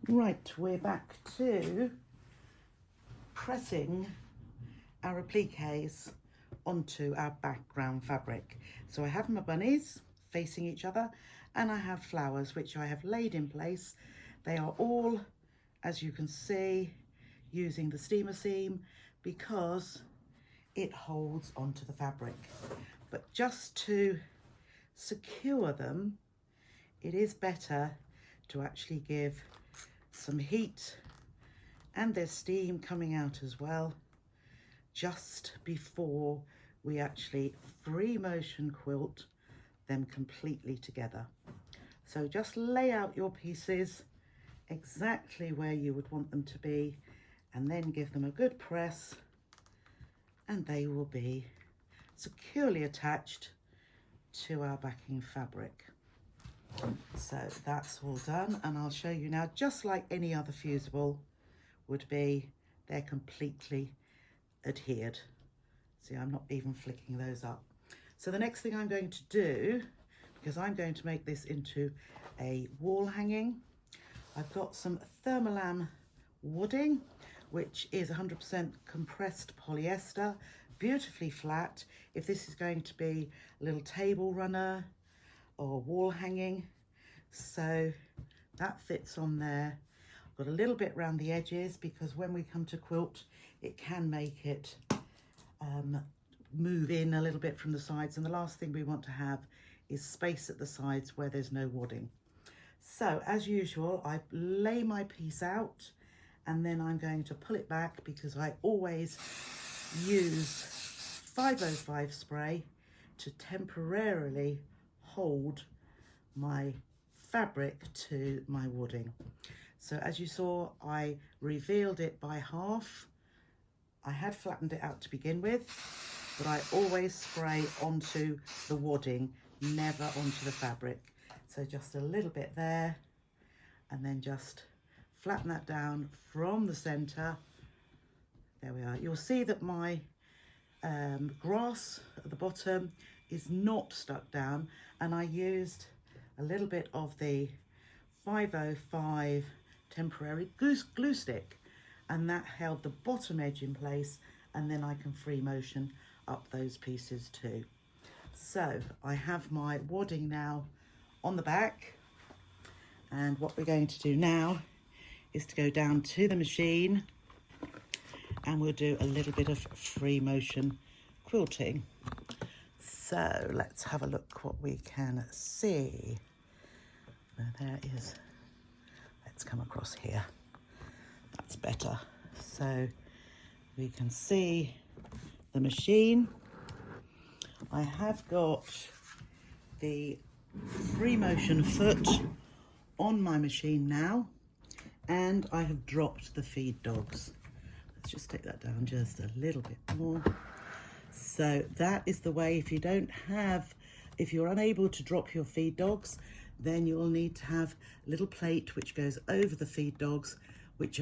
Right, we're back to pressing our appliques onto our background fabric. So I have my bunnies facing each other and I have flowers which I have laid in place. They are all, as you can see, using the steamer seam because it holds onto the fabric. But just to secure them, it is better to actually give some heat, and there's steam coming out as well, just before we actually free motion quilt them completely together. So just lay out your pieces exactly where you would want them to be and then give them a good press and they will be securely attached to our backing fabric. So that's all done, and I'll show you now, just like any other fusible would be, they're completely adhered. See, I'm not even flicking those up. So the next thing I'm going to do, because I'm going to make this into a wall hanging, I've got some Thermolam wadding, which is 100% compressed polyester, beautifully flat. If this is going to be a little table runner or wall hanging, so that fits on there. I've got a little bit around the edges because when we come to quilt it can make it move in a little bit from the sides, and the last thing we want to have is space at the sides where there's no wadding. So as usual, I lay my piece out and then I'm going to pull it back because I always use 505 spray to temporarily hold my fabric to my wadding. So as you saw, I revealed it by half. I had flattened it out to begin with, but I always spray onto the wadding, never onto the fabric. So just a little bit there, and then just flatten that down from the center. There we are. You'll see that my grass at the bottom is not stuck down, and I used a little bit of the 505 temporary glue stick, and that held the bottom edge in place, and then I can free motion up those pieces too. So I have my wadding now on the back, and what we're going to do now is to go down to the machine and we'll do a little bit of free motion quilting. So let's have a look what we can see. There is, let's come across here, that's better. So we can see the machine. I have got the free motion foot on my machine now, and I have dropped the feed dogs. Let's just take that down just a little bit more. So that is the way. If you're unable to drop your feed dogs, then you will need to have a little plate which goes over the feed dogs, which